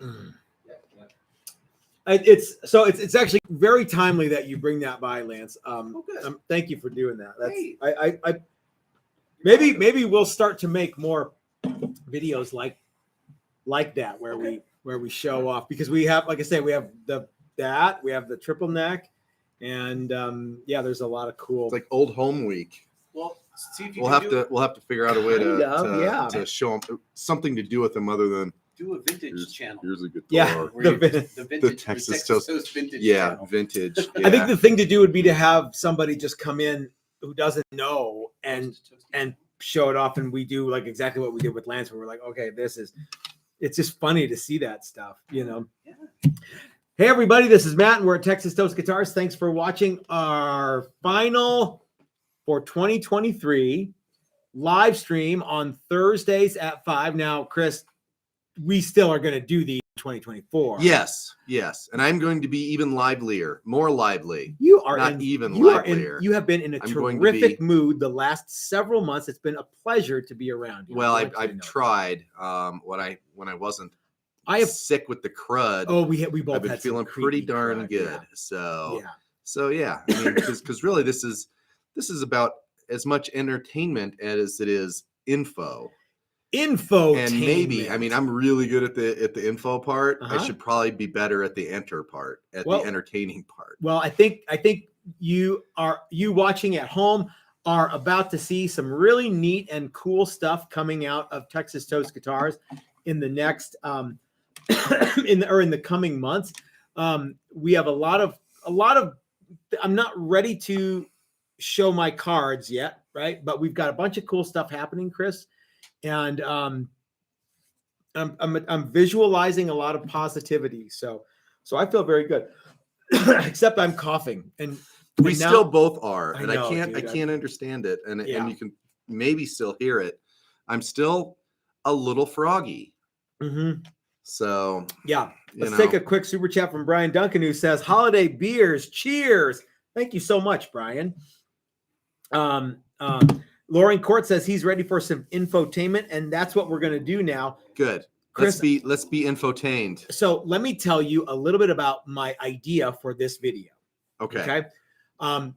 Mm. It's actually very timely that you bring that by, Lance. Thank you for doing that. That's I maybe we'll start to make more videos like that where we show off, because we have, like I say, we have the triple neck, and there's a lot of cool. It's like Old Home Week. Well, see if you we'll have to figure out a way to show them something to do with them other than do a vintage channel. Here's a guitar. Yeah, the Texas Toast vintage. channel. Vintage. Yeah. I think the thing to do would be to have somebody just come in who doesn't know and show it off, and we do like exactly what we did with Lance, where we're like, okay, it's just funny to see that stuff, you know. Yeah. Hey everybody, this is Matt, and we're at Texas Toast Guitars. Thanks for watching our final for 2023 live stream on Thursdays at 5. Now, Chris, we still are going to do the 2024. Yes. And I'm going to be even livelier, more lively. You are livelier. You have been in a terrific mood the last several months. It's been a pleasure to be around you. Well, I've tried. When I wasn't sick with the crud. Oh, we both. I've been feeling pretty darn good. Yeah. So yeah. I mean, because really, this is about as much entertainment as it is info. And maybe, I mean, I'm really good at the info part. I should probably be better at the the entertaining part. Well, I think you watching at home are about to see some really neat and cool stuff coming out of Texas Toast Guitars in the next in the coming months. We have a lot of I'm not ready to show my cards yet, right? But we've got a bunch of cool stuff happening, Chris. And I'm visualizing a lot of positivity, so I feel very good. Except I'm coughing, and we still both are, and I can't understand it, and you can maybe still hear it. I'm still a little froggy. Mm-hmm. So yeah, let's take a quick super chat from Brian Duncan, who says, "Holiday beers, cheers!" Thank you so much, Brian. Lauren Court says he's ready for some infotainment, and that's what we're going to do now. Good. Chris, let's be infotained. So let me tell you a little bit about my idea for this video. Okay. And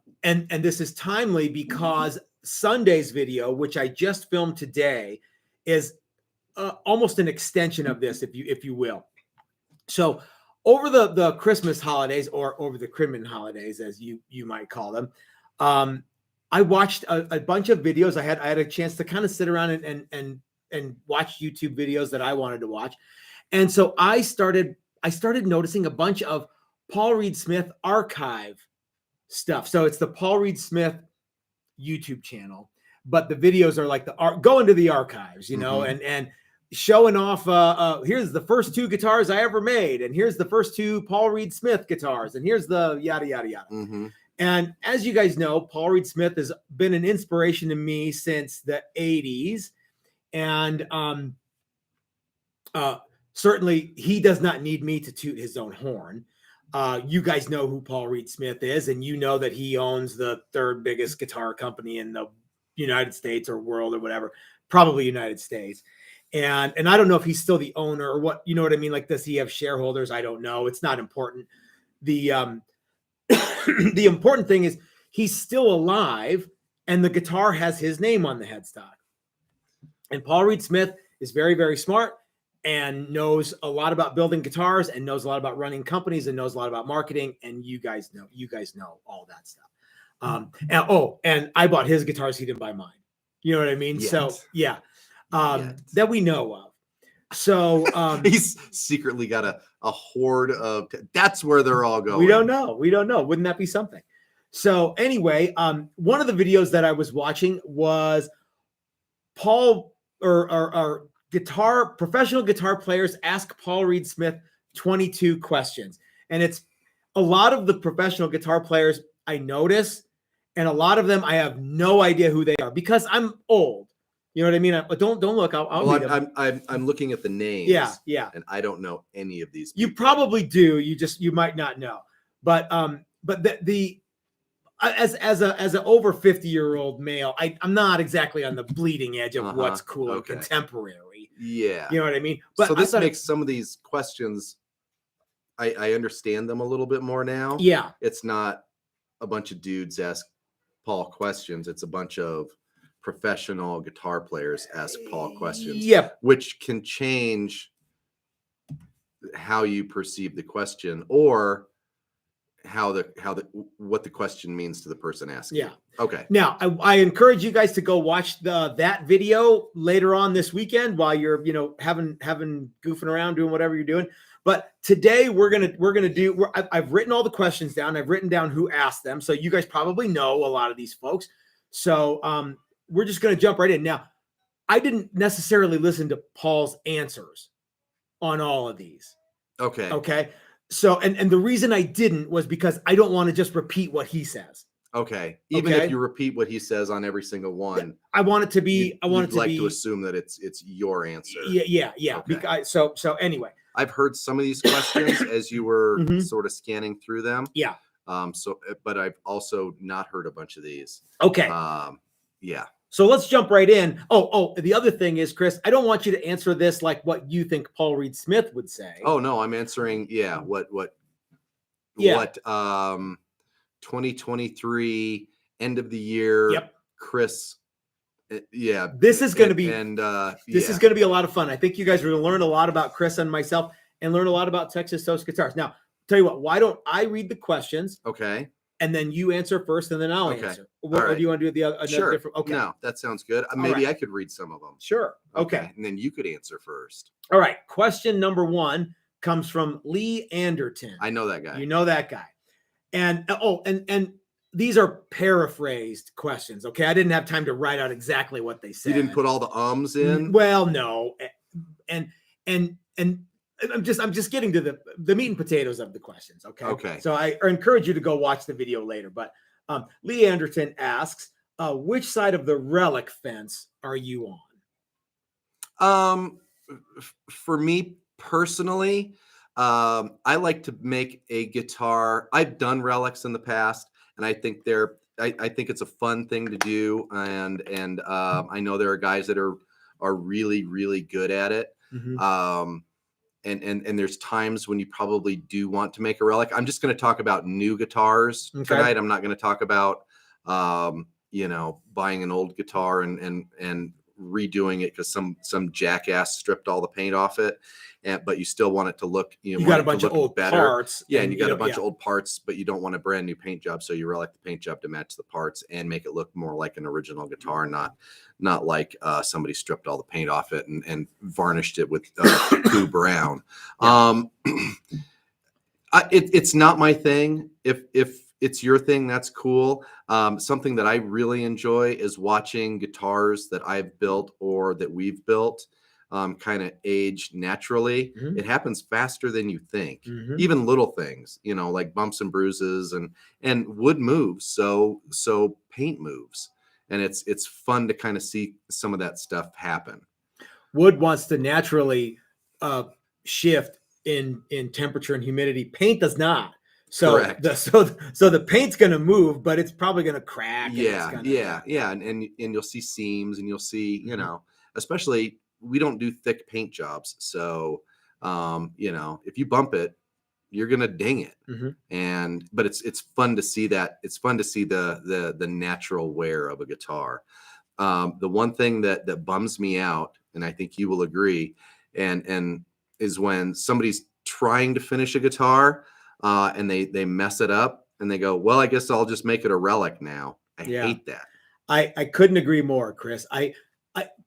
this is timely because Sunday's video, which I just filmed today, is almost an extension of this, if you will. So over the Christmas holidays, or over the Crimin holidays, as you might call them, I watched a bunch of videos. I had a chance to kind of sit around and watch YouTube videos that I wanted to watch. And so I started noticing a bunch of Paul Reed Smith archive stuff. So it's the Paul Reed Smith YouTube channel, but the videos are like go into the archives, you know, and showing off, here's the first 2 guitars I ever made, and here's the first 2 Paul Reed Smith guitars, and here's the yada, yada, yada. Mm-hmm. And as you guys know, Paul Reed Smith has been an inspiration to me since the 80s. And certainly he does not need me to toot his own horn. You guys know who Paul Reed Smith is, and you know that he owns the 3rd biggest guitar company in the United States or world or whatever, probably United States. And I don't know if he's still the owner or what, you know what I mean? Like, does he have shareholders? I don't know. It's not important. The important thing is he's still alive, and the guitar has his name on the headstock. And Paul Reed Smith is very, very smart and knows a lot about building guitars, and knows a lot about running companies, and knows a lot about marketing. And you guys know all that stuff. And I bought his guitars. He didn't buy mine. You know what I mean? Yet. So yeah, that we know of. So he's secretly got a horde of. That's where they're all going. We don't know. Wouldn't that be something? So anyway, one of the videos that I was watching was Paul or professional guitar players ask Paul Reed Smith 22 questions, and it's a lot of the professional guitar players I notice, and a lot of them I have no idea who they are because I'm old. You know what I mean? Don't look. I'm looking at the names. Yeah. And I don't know any of these people. You probably do. You might not know. But as an over 50-year-old male, I'm not exactly on the bleeding edge of what's cool and contemporary. Yeah. You know what I mean? But so this makes some of these questions, I understand them a little bit more now. Yeah. It's not a bunch of dudes ask Paul questions. It's a bunch of professional guitar players ask Paul questions. Yep. Which can change how you perceive the question or what the question means to the person asking. Yeah. Okay. Now, I encourage you guys to go watch that video later on this weekend while you're, having goofing around, doing whatever you're doing. But today we're gonna do. I've written all the questions down. I've written down who asked them, so you guys probably know a lot of these folks. So we're just gonna jump right in. Now, I didn't necessarily listen to Paul's answers on all of these. Okay. Okay. So and the reason I didn't was because I don't want to just repeat what he says. Okay. Even if you repeat what he says on every single one, I want it to be. to assume that it's your answer. Yeah. Okay. Because, so anyway, I've heard some of these questions as you were sort of scanning through them. Yeah. But I've also not heard a bunch of these. Okay. Yeah. So let's jump right in. Oh, the other thing is, Chris, I don't want you to answer this like what you think Paul Reed Smith would say. Oh no, I'm answering. Yeah. What 2023 end of the year. Yep. Chris. Yeah. This is going to be, this is going to be a lot of fun. I think you guys are going to learn a lot about Chris and myself and learn a lot about Texas Toast Guitars. Now, tell you what, why don't I read the questions? Okay. And then you answer first, and then I'll answer. Or do you want to do another different? Okay. No, that sounds good. Maybe I could read some of them. Sure. Okay. And then you could answer first. All right. Question number 1 comes from Lee Anderton. I know that guy. You know that guy. And and these are paraphrased questions. Okay. I didn't have time to write out exactly what they said. You didn't put all the ums in? Well, no. And I'm just getting to the meat and potatoes of the questions. Okay. Okay. So I encourage you to go watch the video later. But Lee Anderton asks, which side of the relic fence are you on? For me personally, I like to make a guitar. I've done relics in the past, and I think I think it's a fun thing to do. And I know there are guys that are really, really good at it. Mm-hmm. And there's times when you probably do want to make a relic. I'm just going to talk about new guitars tonight. I'm not going to talk about, buying an old guitar and redoing it because some jackass stripped all the paint off it. But you still want it to look, you got a bunch of old parts. Yeah. And you got a bunch of old parts, but you don't want a brand new paint job. So you relic the paint job to match the parts and make it look more like an original guitar, not like somebody stripped all the paint off it and varnished it with poo brown. It's not my thing. If it's your thing, that's cool. Something that I really enjoy is watching guitars that I've built or that we've built kind of age naturally. Mm-hmm. It happens faster than you think. Mm-hmm. Even little things, like bumps and bruises and wood moves. So paint moves. And it's fun to kind of see some of that stuff happen. Wood wants to naturally shift in temperature and humidity. Paint does not. So the paint's going to move, but it's probably going to crack. Yeah. And you'll see seams, and you'll see, especially we don't do thick paint jobs. So, if you bump it, you're going to ding it. Mm-hmm. But it's fun to see that. It's fun to see the natural wear of a guitar. The one thing that bums me out, and I think you will agree, and is when somebody's trying to finish a guitar, and they mess it up and they go, well, I guess I'll just make it a relic now. I hate that. I couldn't agree more, Chris. I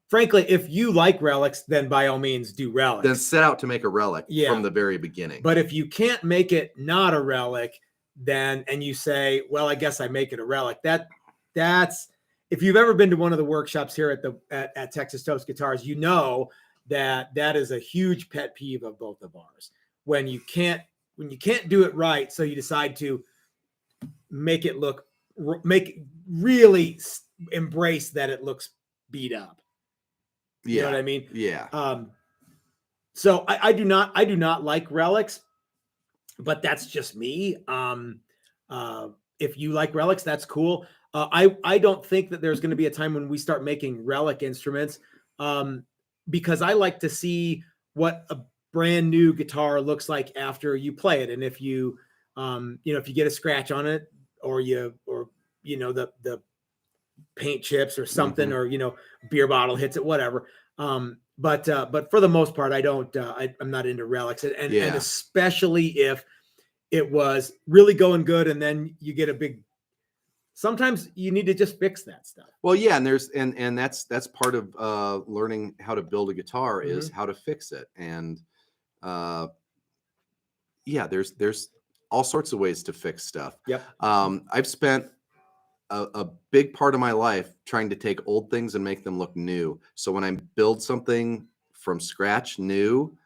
frankly, if you like relics, then by all means do relics. Then set out to make a relic from the very beginning. But if you can't make it not a relic, and you say, well, I guess I make it a relic. That's if you've ever been to one of the workshops here at Texas Toast Guitars, you know that is a huge pet peeve of both of ours. When you can't do it right, so you decide to make really embrace that it looks beat up. You know what I mean? Yeah. So I do not like relics, but that's just me. If you like relics, that's cool. I don't think that there's going to be a time when we start making relic instruments. because I like to see what a brand new guitar looks like after you play it. And if you, if you get a scratch on it, or the paint chips or something, or, beer bottle hits it, whatever. But for the most part, I'm not into relics, and especially if it was really going good, and then you get a big. Sometimes you need to just fix that stuff. Well, yeah, and that's part of learning how to build a guitar is how to fix it, and there's all sorts of ways to fix stuff. Yep. I've spent a big part of my life trying to take old things and make them look new. So when I build something from scratch new,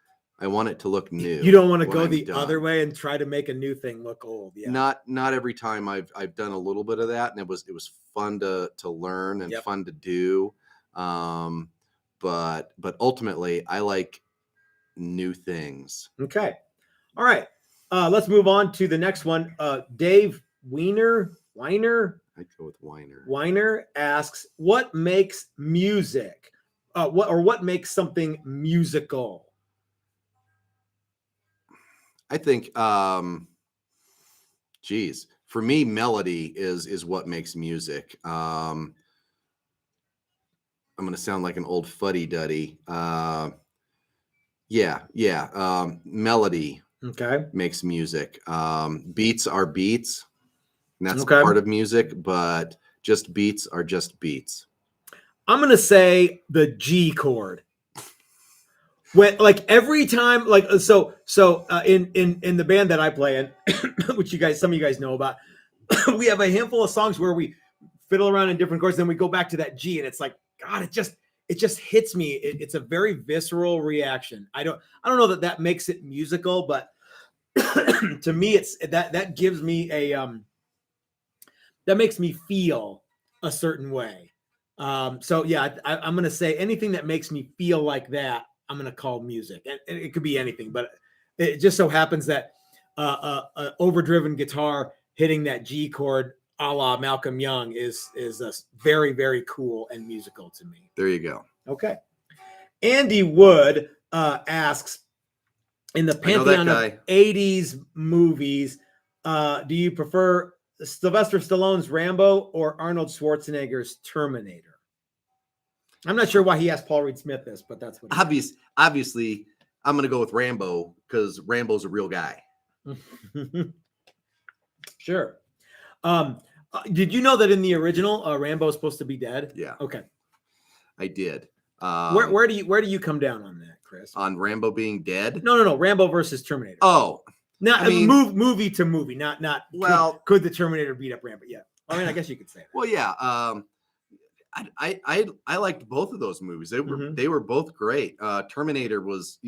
I want it to look new. You don't want to go the other way and try to make a new thing look old. Yeah. Not every time. I've done a little bit of that, and it was fun to learn and fun to do. But ultimately I like new things. Okay. All right. Let's move on to the next one. Dave Weiner. I'd go with Weiner. Weiner asks, what makes music? What makes something musical? I think, for me, melody is what makes music. I'm going to sound like an old fuddy-duddy. Melody makes music. Beats are beats. And that's part of music, but just beats are just beats. I'm going to say the G chord. When, like, every time, like, in the band that I play in, which some of you guys know about, we have a handful of songs where we fiddle around in different chords, then we go back to that G, and it's like, God, it just hits me. It's a very visceral reaction. I don't know that makes it musical, but to me, it's that gives me that makes me feel a certain way. I'm going to say anything that makes me feel like that, I'm going to call music. And it could be anything, but it just so happens that an overdriven guitar hitting that G chord a la Malcolm Young is very, very cool and musical to me. There you go. Okay. Andy Wood asks, in the pantheon of 80s movies, do you prefer Sylvester Stallone's Rambo or Arnold Schwarzenegger's Terminator? I'm not sure why he asked Paul Reed Smith this, but that's what. Obviously, I'm going to go with Rambo because Rambo's a real guy. Sure. Did you know that in the original, Rambo is supposed to be dead? Yeah. Okay. I did. Where do you come down on that, Chris? On Rambo being dead? No. Rambo versus Terminator. Oh. Movie to movie, not. Well, could the Terminator beat up Rambo? Yeah. I guess you could say that. Well, yeah. I liked both of those movies. They were both great. Terminator was,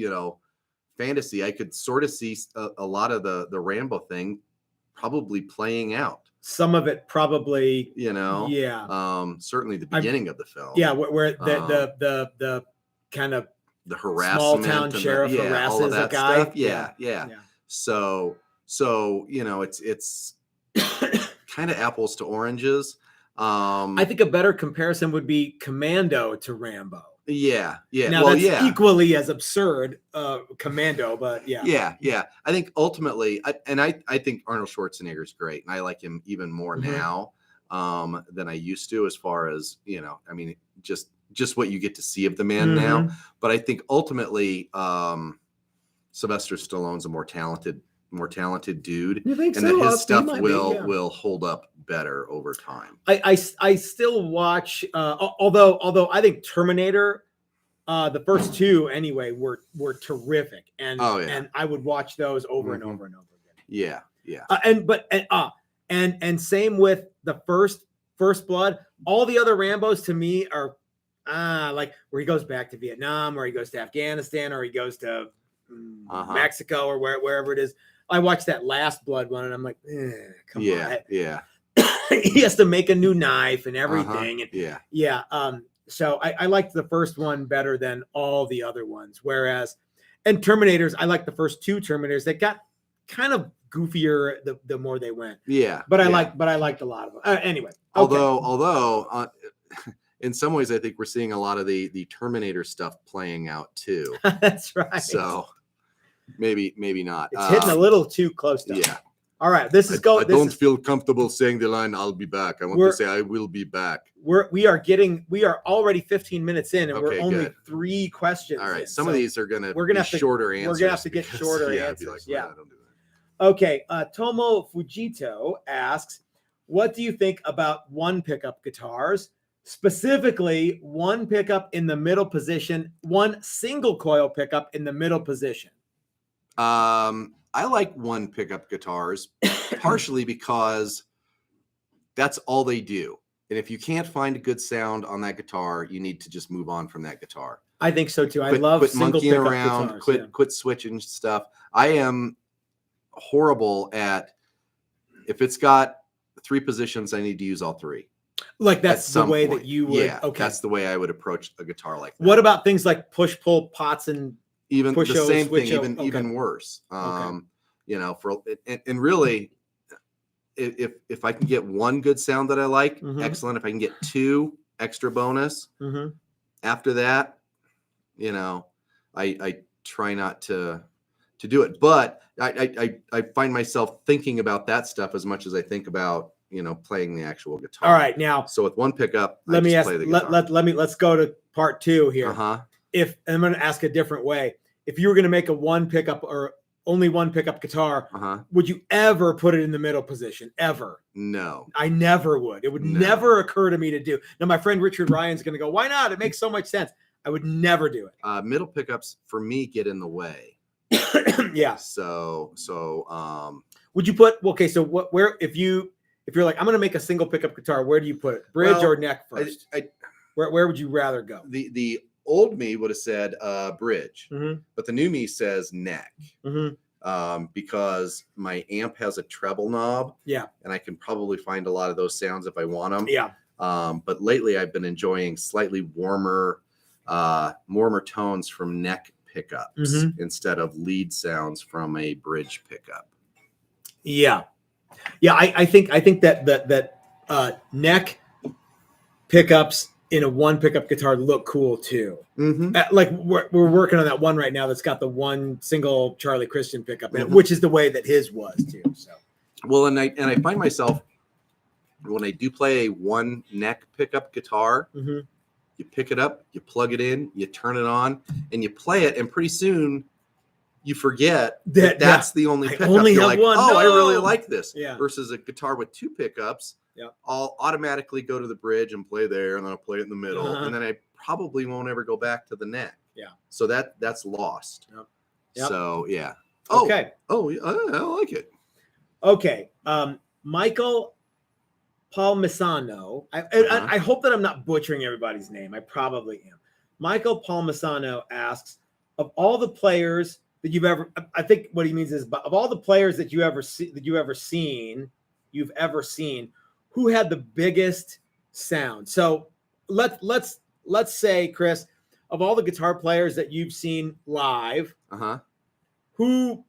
fantasy. I could sort of see a lot of the Rambo thing probably playing out. Some of it probably, yeah. Certainly the beginning of the film. Yeah, where the kind of the harassment, small town sheriff harasses a guy. Stuff. Yeah. So it's kind of apples to oranges. I think a better comparison would be Commando to Rambo. Yeah. Now that's equally as absurd, Commando, but yeah. Yeah. I think ultimately, I think Arnold Schwarzenegger is great, and I like him even more now than I used to, as far as just what you get to see of the man now. But I think ultimately, Sylvester Stallone's a more talented dude, you think and so? that his stuff will hold up better over time. I still watch, although I think Terminator, the first two anyway, were terrific, and and I would watch those over and over and over again. Yeah. And same with the First Blood. All the other Rambos to me are like where he goes back to Vietnam, or he goes to Afghanistan, or he goes to Mexico, or wherever it is. I watched that Last Blood one, and I'm like, come on. Yeah. He has to make a new knife and everything. And so I liked the first one better than all the other ones. Whereas, and Terminators, I liked the first two Terminators. They got kind of goofier the more they went. Yeah. But I liked a lot of them. Anyway. Okay. Although in some ways, I think we're seeing a lot of the Terminator stuff playing out too. That's right. So maybe not. It's hitting a little too close to. Yeah. All right. This is going. I don't feel comfortable saying the line, "I'll be back." I want to say, "I will be back." We are already 15 minutes in, and Okay, we're only good. 3 questions. All right. In, Some so of these are going to be have to, shorter answers. We're going to have to get shorter answers. Don't do that. Okay. Tomo Fujito asks, what do you think about one pickup guitars? Specifically, one pickup in the middle position, one single coil pickup in the middle position. I like one pickup guitars, partially because that's all they do. And if you can't find a good sound on that guitar, you need to just move on from that guitar. I think so too. I love quit single monkeying pickup around, guitars. quit switching stuff. I am horrible at, if it's got 3 positions, I need to use all 3. Like that's the way point. that you would. Yeah, okay. That's the way I would approach a guitar like that. What about things like push pull pots and even the same thing, switch-o? even worse. You know, and really, if I can get one good sound that I like, excellent. If I can get 2 extra bonus, after that, you know, I try not to do it. But I find myself thinking about that stuff as much as I think about, you know, playing the actual guitar. All right, now so with one pickup, let me ask. Let's go to part 2 here. If I'm going to ask a different way, if you were going to make a one pickup or only one pickup guitar, would you ever put it in the middle position? Ever? No, I never would. It would never occur to me to do. Now, my friend Richard Ryan's going to go, why not? It makes so much sense. I would never do it. Middle pickups for me get in the way. Yeah. So would you put, okay, so where, if you're like, I'm going to make a single pickup guitar, where do you put it? Bridge or neck first? Where would you rather go? The old me would have said bridge, but the new me says neck, because my amp has a treble knob. Yeah. And I can probably find a lot of those sounds if I want them. Yeah. But lately I've been enjoying slightly warmer tones from neck pickups instead of lead sounds from a bridge pickup. Yeah. Yeah. I think that neck pickups in a one pickup guitar look cool too. Like we're working on that one right now that's got the one single Charlie Christian pickup in it, which is the way that his was too. So well, and I find myself when I do play a one neck pickup guitar, you pick it up, you plug it in, you turn it on, and you play it, and pretty soon you forget that's the only pickup. You're like, one. Oh, no. I really like this. Yeah. Versus a guitar with 2 pickups. Yeah. I'll automatically go to the bridge and play there, and then I'll play it in the middle, and then I probably won't ever go back to the neck. Yeah. So that's lost. Yep. So yeah. Okay. Oh, I like it. Okay. Michael Palmisano. I hope that I'm not butchering everybody's name. I probably am. Michael Palmisano asks, of all the players that you've ever, I think what he means is, of all the players that you've ever seen, who had the biggest sound? So let's say, Chris, of all the guitar players that you've seen live, who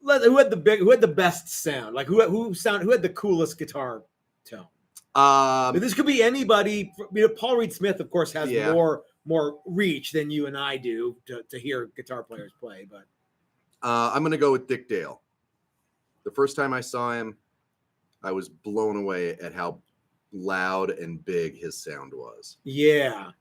had the best sound? Like who had the coolest guitar tone? This could be anybody. Paul Reed Smith, of course, has more reach than you and I do to hear guitar players play. But I'm going to go with Dick Dale. The first time I saw him, I was blown away at how loud and big his sound was. Yeah.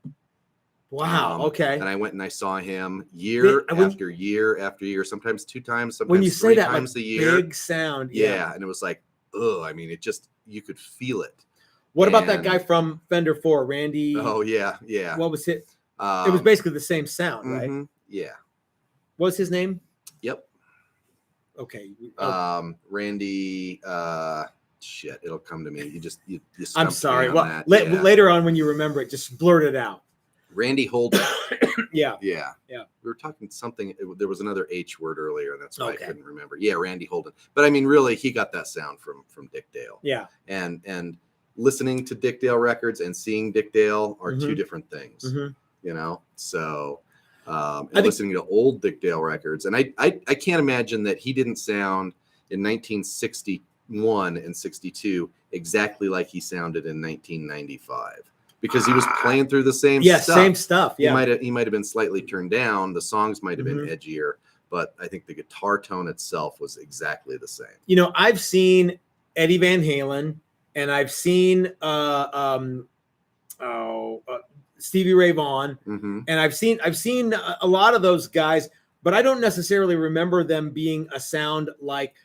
Wow. Okay. And I went and I saw him year after year after year, sometimes 2 times, sometimes when you 3 say that, times like, a year. Big sound. Yeah. And it was like, I mean, it just, you could feel it. What about that guy from Fender 4, Randy? Oh, yeah. Yeah. What was it? It was basically the same sound, right? Yeah. What was his name? Yep. Okay. Randy, shit, it'll come to me. You I'm sorry. Well, later on when you remember it, just blurt it out. Randy Holden. Yeah. We were talking something. There was another H word earlier, and that's why I couldn't remember. Yeah, Randy Holden. But I mean, really, he got that sound from Dick Dale. Yeah. And listening to Dick Dale records and seeing Dick Dale are 2 different things. You know, so listening to old Dick Dale records, and I can't imagine that he didn't sound in 1961 and 62 exactly like he sounded in 1995. because he was playing through the same stuff. Same stuff. Yeah, he might have been slightly turned down. The songs might have been edgier, but I think the guitar tone itself was exactly the same. You know, I've seen Eddie Van Halen, and I've seen Stevie Ray Vaughan, and I've seen a lot of those guys, but I don't necessarily remember them being a sound like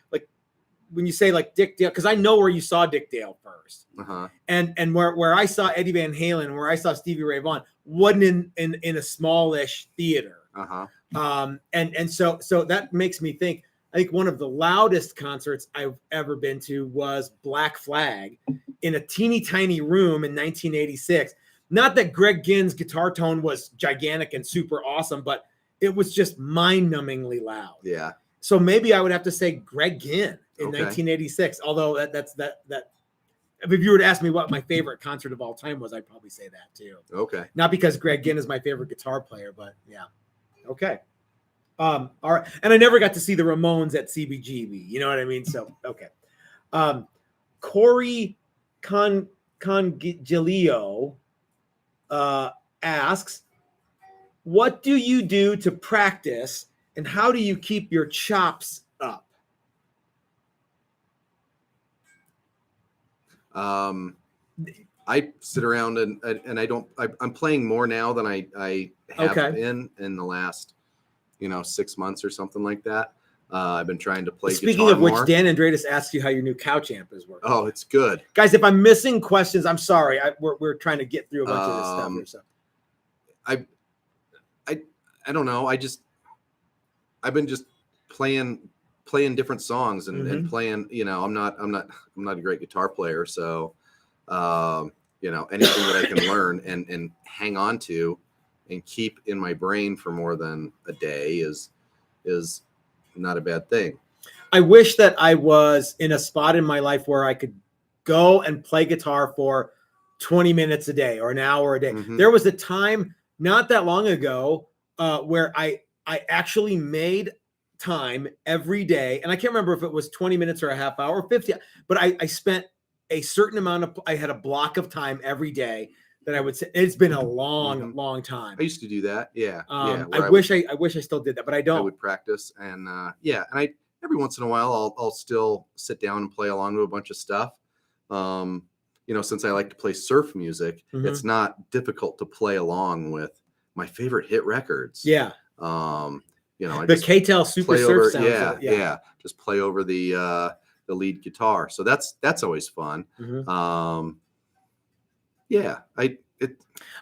when you say like Dick Dale, because I know where you saw Dick Dale first, and where I saw Eddie Van Halen, where I saw Stevie Ray Vaughan, wasn't in a smallish theater, and so that makes me think. I think one of the loudest concerts I've ever been to was Black Flag in a teeny tiny room in 1986. Not that Greg Ginn's guitar tone was gigantic and super awesome, but it was just mind-numbingly loud. Yeah. So maybe I would have to say Greg Ginn in 1986. Although that if you were to ask me what my favorite concert of all time was, I'd probably say that too. Okay. Not because Greg Ginn is my favorite guitar player, but yeah. Okay. All right. And I never got to see the Ramones at CBGB. You know what I mean? So, okay. Corey Congilio asks, what do you do to practice and how do you keep your chops up? I sit around and I'm playing more now than I have been in the last 6 months or something like that. I've been trying to play Speaking guitar of which, more. Dan Andreas asks you how your new couch amp is working. Oh, it's good. Guys, if I'm missing questions, I'm sorry. We're trying to get through a bunch of this stuff here. So. I don't know. I've been just playing different songs and playing, I'm not a great guitar player. So, anything that I can learn and hang on to and keep in my brain for more than a day is not a bad thing. I wish that I was in a spot in my life where I could go and play guitar for 20 minutes a day or an hour a day. There was a time not that long ago where I actually made time every day. And I can't remember if it was 20 minutes or a half hour or 50, but I spent a certain amount I had a block of time every day that I would say. It's been a long time. I used to do that. Yeah. I wish I still did that, but I don't. I would practice and and every once in a while I'll still sit down and play along to a bunch of stuff. Since I like to play surf music, it's not difficult to play along with my favorite hit records. Yeah. The K-Tel Super Surf sounds. Yeah. Just play over the lead guitar. So that's always fun.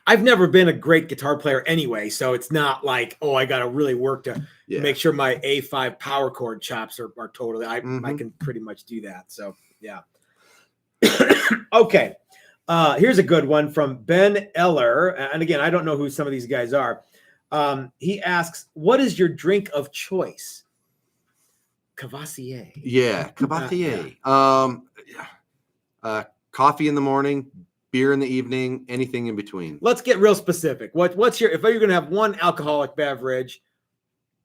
I've never been a great guitar player anyway, so it's not like, I got to really work to make sure my A5 power chord chops are totally. I can pretty much do that. So yeah. Okay. Here's a good one from Ben Eller, and again, I don't know who some of these guys are. He asks, "What is your drink of choice?" Cavassier. Yeah, Cavassier. Coffee in the morning, beer in the evening, anything in between. Let's get real specific. What's your, if you're going to have one alcoholic beverage,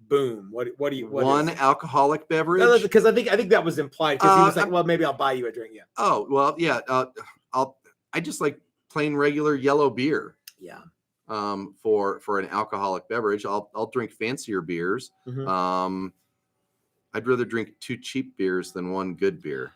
boom. What do you? One alcoholic beverage? Because I think that was implied. Because he was like, well, maybe I'll buy you a drink. Yeah. Oh well, yeah. I just like plain regular yellow beer. Yeah. For an alcoholic beverage, I'll drink fancier beers. I'd rather drink 2 cheap beers than 1 good beer.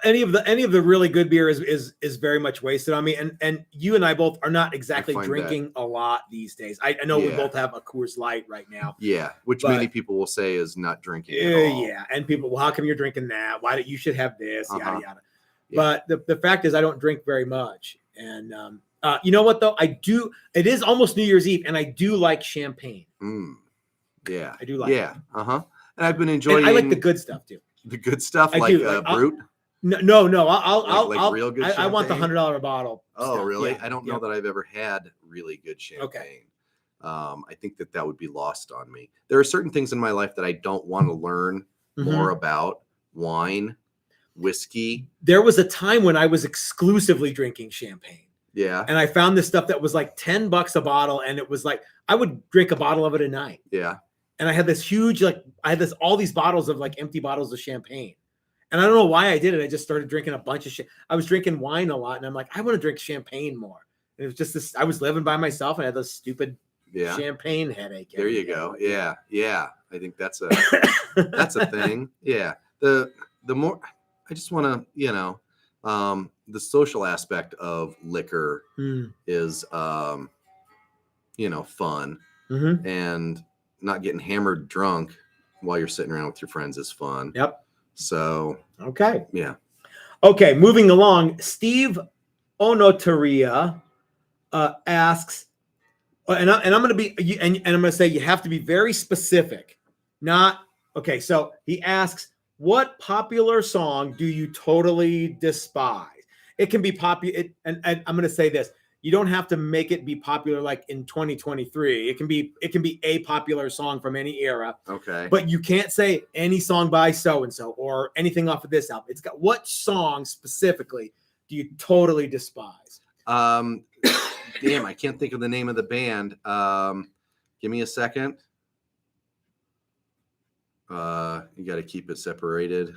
Any of the really good beer is very much wasted on me. And you and I both are not exactly drinking a lot these days. I know we both have a Coors Light right now. Yeah, which many people will say is not drinking at all. Yeah, and people, well, how come you're drinking that? Why don't you should have this? Yada yada. Yeah. But the fact is, I don't drink very much. And you know what though? I do. It is almost New Year's Eve, and I do like champagne. Yeah, I do like. Yeah, And I've been enjoying. And I like the good stuff too. The good stuff, Brut. No. I'll like real good champagne? I want the $100 bottle. Oh, stuff. really? Yeah. I don't know that I've ever had really good champagne. Okay. I think that would be lost on me. There are certain things in my life that I don't want to learn more about. Wine, whiskey. There was a time when I was exclusively drinking champagne. Yeah. And I found this stuff that was like $10 a bottle. And it was like, I would drink a bottle of it a night. Yeah. And I had this huge, all these bottles of empty bottles of champagne. And I don't know why I did it. I just started drinking a bunch of shit. I was drinking wine a lot. And I'm like, I want to drink champagne more. It was just this. I was living by myself and I had this stupid champagne headache. There you go. Yeah. I think that's a that's a thing. Yeah. The more I just want to, the social aspect of liquor is fun, and not getting hammered drunk while you're sitting around with your friends is fun. Yep. So okay. Yeah. Okay, moving along. Steve Onotaria asks, and I'm going to be, and I'm going to say you have to be very specific. Not okay. So he asks, what popular song do you totally despise? It can be popular, and I'm going to say this: you don't have to make it be popular like in 2023. It can be a popular song from any era. Okay. But you can't say any song by so and so or anything off of this album. It's got what song specifically do you totally despise? Damn, I can't think of the name of the band. Give me a second. You got to keep it separated.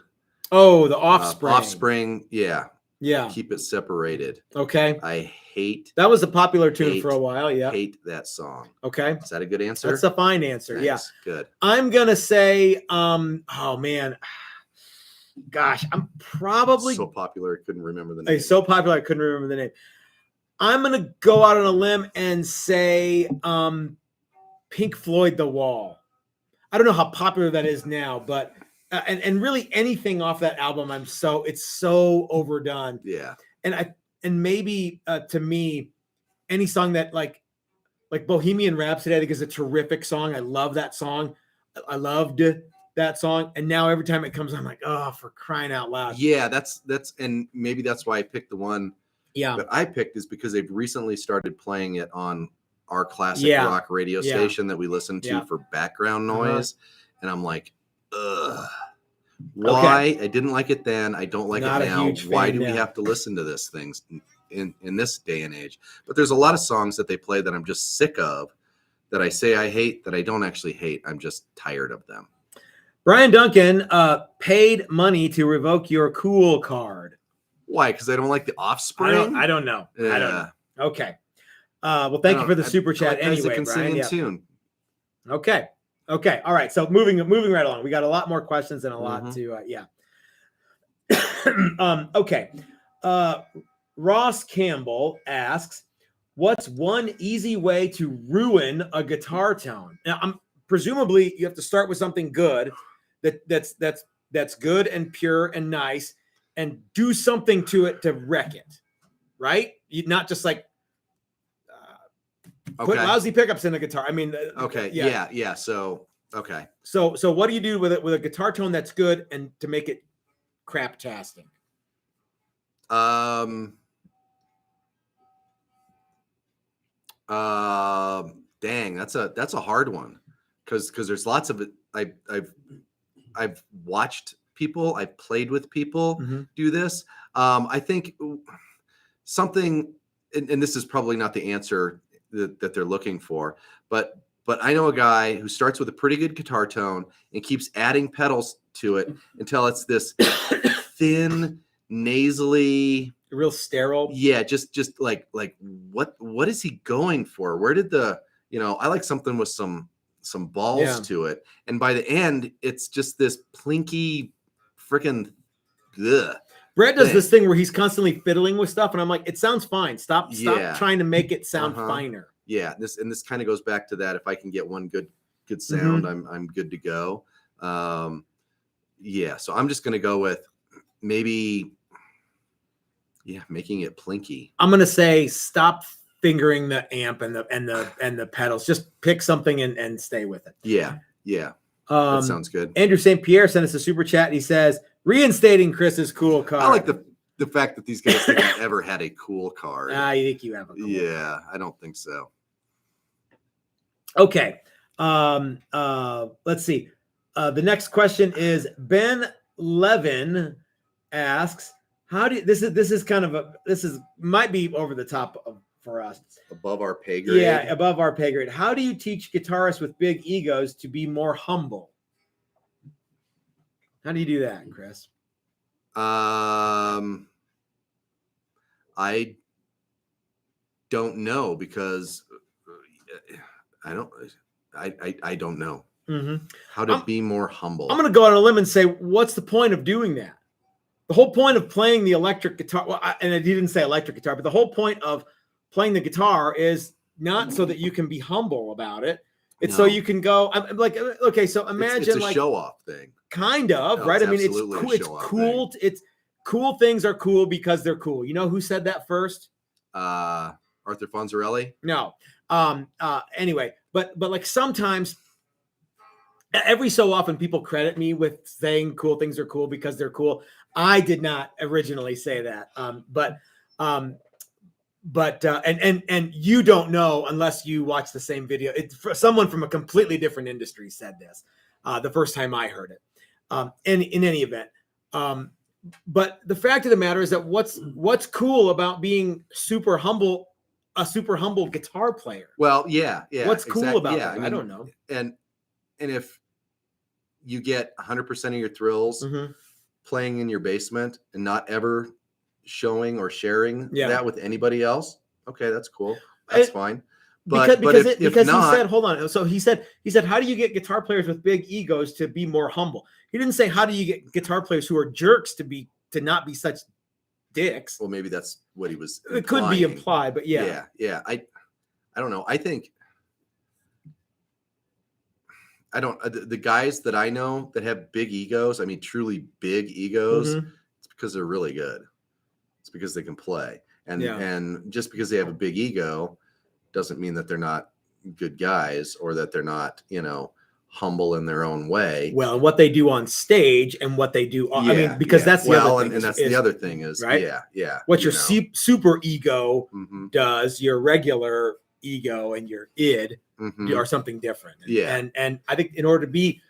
Oh, the Offspring. Offspring, yeah. Yeah. Keep it separated. Okay. I hate that was a popular tune for a while. Yeah. Hate that song. Okay. Is that a good answer? That's a fine answer. Thanks. Yeah. Good. I'm gonna say, oh man. Gosh, I'm probably so popular I couldn't remember the name. So popular I couldn't remember the name. I'm gonna go out on a limb and say Pink Floyd The Wall. I don't know how popular that is now, but and really anything off that album, it's so overdone. Yeah. And maybe to me, any song that like Bohemian Rhapsody, I think is a terrific song. I love that song. I loved that song. And now every time it comes, I'm like, oh, for crying out loud. Yeah, that's and maybe that's why I picked the one that I picked, is because they've recently started playing it on our classic rock radio station that we listen to for background noise. And I'm like, ugh. Why? Okay. I didn't like it then. I don't like it now. Why do we have to listen to this things in this day and age? But there's a lot of songs that they play that I'm just sick of, that I say I hate, that I don't actually hate. I'm just tired of them. Brian Duncan paid money to revoke your cool card. Why? Because I don't like the Offspring? I don't know. I don't know. Okay. Well, thank you for the super chat anyway, Brian. Sing in tune. Okay. Okay. All right. So moving right along. We got a lot more questions and a lot to okay. Ross Campbell asks, what's one easy way to ruin a guitar tone? Now, presumably you have to start with something good that's good and pure and nice, and do something to it to wreck it, right? You not just like put lousy pickups in a guitar. I mean, okay, yeah. So, okay. So what do you do with it with a guitar tone that's good and to make it crap-tastic? Dang, that's a hard one, because there's lots of it. I've watched people, I've played with people do this. I think something, and this is probably not the answer that they're looking for, but I know a guy who starts with a pretty good guitar tone and keeps adding pedals to it until it's this thin, nasally, real sterile. Yeah, just like what is he going for? Where did I like something with some balls to it, and by the end it's just this plinky freaking Brett does this thing where he's constantly fiddling with stuff, and I'm like, it sounds fine. Stop trying to make it sound finer. Yeah, this kind of goes back to that. If I can get one good sound, I'm good to go. Yeah, so I'm just gonna go with maybe making it plinky. I'm gonna say stop fingering the amp and the pedals. Just pick something and stay with it. Yeah. That sounds good. Andrew St. Pierre sent us a super chat, and he says, reinstating Chris's cool card. I like the fact that these guys think I've ever had a cool card. You think you have a cool card. I don't think so. Okay. Let's see. The next question is Ben Levin asks, how do you, this is might be over the top for us. Above our pay grade. Yeah, above our pay grade. How do you teach guitarists with big egos to be more humble? How do you do that, Chris? I don't know because I don't know how to be more humble. I'm going to go on a limb and say, what's the point of doing that? The whole point of playing the electric guitar, and I didn't say electric guitar, but the whole point of playing the guitar is not so that you can be humble about it. It's so you can go. I'm like, okay, so imagine it's a show-off thing, kind of, right? I mean, it's cool. It's cool. It's cool. Things are cool because they're cool. You know who said that first? Arthur Fonzarelli. No. Anyway, but like sometimes, every so often, people credit me with saying cool things are cool because they're cool. I did not originally say that, and you don't know unless you watch the same video. Someone from a completely different industry said this the first time I heard it. In any event, but the fact of the matter is that what's cool about being super humble, a super humble guitar player? Well, yeah. What's cool about that? I don't know. And if you get 100% of your thrills playing in your basement and not ever showing or sharing that with anybody else, okay, that's cool. That's fine. But because he said, hold on. So he said, how do you get guitar players with big egos to be more humble? He didn't say, how do you get guitar players who are jerks to not be such dicks? Well, maybe that's what he was implying. It could be implied, but yeah. I don't know. I think the guys that I know that have big egos, I mean, truly big egos, it's because they're really good. It's because they can play. And just because they have a big ego doesn't mean that they're not good guys or that they're not, humble in their own way. Well, what they do on stage and what they do, I mean, because that's the other thing. And that's the other thing is, right? Yeah. What your super ego does, your regular ego and your id are something different. And I think in order to be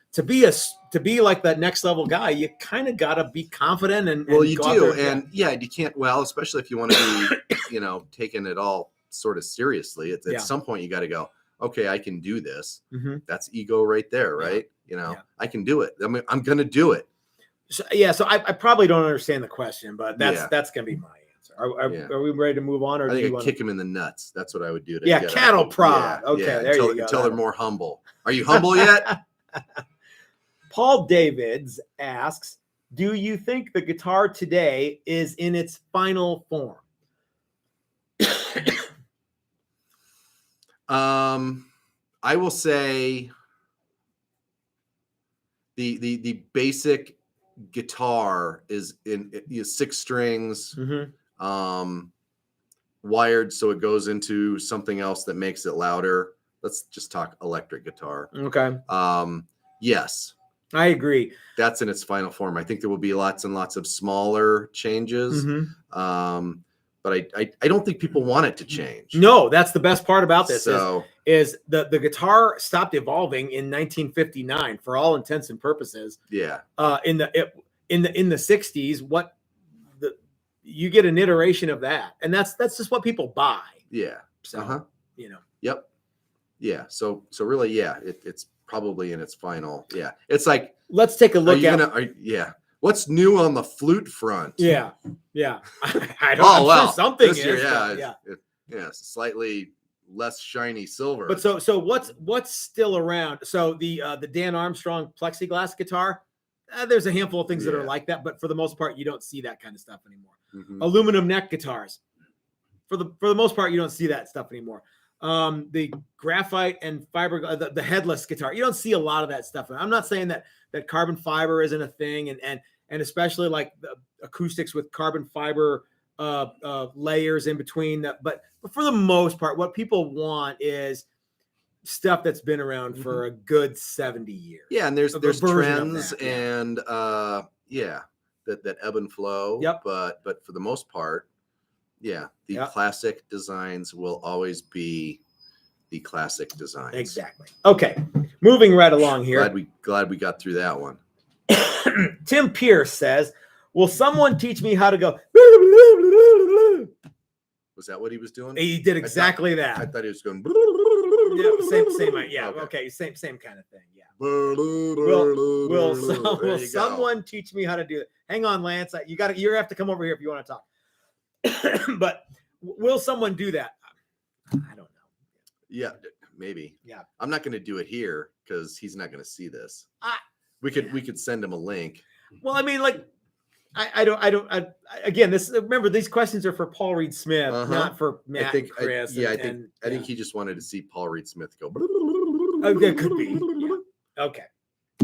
like that next level guy, you kind of got to be confident and you do. And you can't, especially if you want to be, taking it all sort of seriously, at some point you got to go, okay, I can do this. That's ego right there, right? I can do it. I'm going to do it. So I probably don't understand the question, but that's going to be my answer. Are we ready to move on? Or I think I'd kick him in the nuts. That's what I would do. Cattle prod. There you go. Until they're more humble. Are you humble yet? Paul Davids asks, do you think the guitar today is in its final form? I will say the basic guitar is in 6 strings, wired so it goes into something else that makes it louder. Let's just talk electric guitar. Okay. Yes. I agree. That's in its final form. I think there will be lots and lots of smaller changes. But I don't think people want it to change. No, that's the best part about this. Is the guitar stopped evolving in 1959 for all intents and purposes. Yeah. In the 60s, you get an iteration of that, and that's just what people buy. Yeah. So Yep. Yeah. So really, it's probably in its final. Yeah. It's like, let's take a look what's new on the flute front? Yeah. I don't know. Sure something is. Slightly less shiny silver. But so what's still around? So the Dan Armstrong plexiglass guitar, there's a handful of things that are like that, but for the most part, you don't see that kind of stuff anymore. Aluminum neck guitars, for the most part, you don't see that stuff anymore. The graphite and fiber, the headless guitar, you don't see a lot of that stuff. I'm not saying that carbon fiber isn't a thing, and especially like the acoustics with carbon fiber layers in between that. But for the most part, what people want is stuff that's been around for a good 70 years. Yeah, and there's trends and that ebb and flow. Yep. But for the most part, the classic designs will always be the classic designs. Exactly. Okay, moving right along here. Glad we got through that one. Tim Pierce says, "Will someone teach me how to go?" Was that what he was doing? He did exactly that. I thought he was going. Same. Yeah. Okay. Same kind of thing. Yeah. Will someone teach me how to do it? Hang on, Lance. You have to come over here if you want to talk. But will someone do that? I don't know. Yeah, maybe. Yeah. I'm not going to do it here because he's not going to see this. We could send him a link. Well, I mean, like, again, remember, these questions are for Paul Reed Smith, not for Matt and Chris. I think he just wanted to see Paul Reed Smith go. Okay, it could be. Yeah. Okay.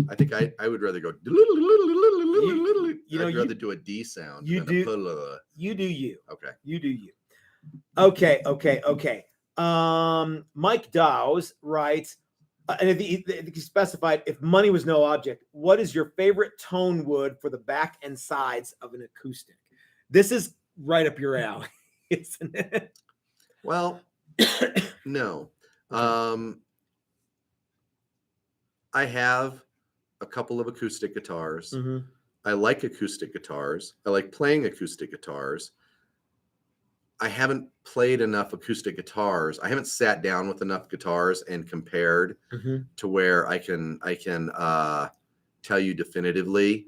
I think I would rather go. I'd rather do a D sound. You do you. Okay. You do you. Okay. Mike Dawgs writes, and he specified, if money was no object, what is your favorite tone wood for the back and sides of an acoustic? This is right up your alley, isn't it? Well, no. I have a couple of acoustic guitars. I like acoustic guitars. I like playing acoustic guitars. I haven't played enough acoustic guitars. I haven't sat down with enough guitars and compared to where I can tell you definitively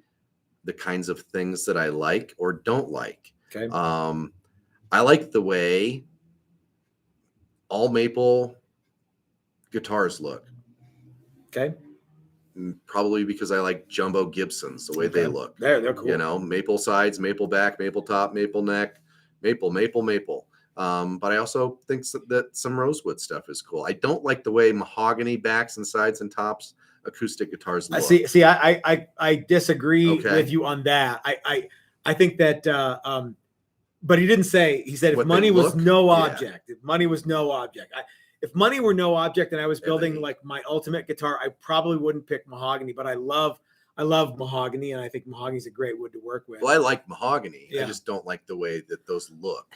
the kinds of things that I like or don't like. Okay. I like the way all maple guitars look. Okay. Probably because I like jumbo Gibsons, the way they look. They're cool. You know, maple sides, maple back, maple top, maple neck. Maple. But I also think that some rosewood stuff is cool. I don't like the way mahogany backs and sides and tops acoustic guitars look. See, I disagree with you on that. I think that, but he didn't say. He said if money was no object, if money was no object. If money were no object and I was building like my ultimate guitar, I probably wouldn't pick mahogany. But I love mahogany, and I think mahogany is a great wood to work with. Well, I like mahogany. I just don't like the way that those look.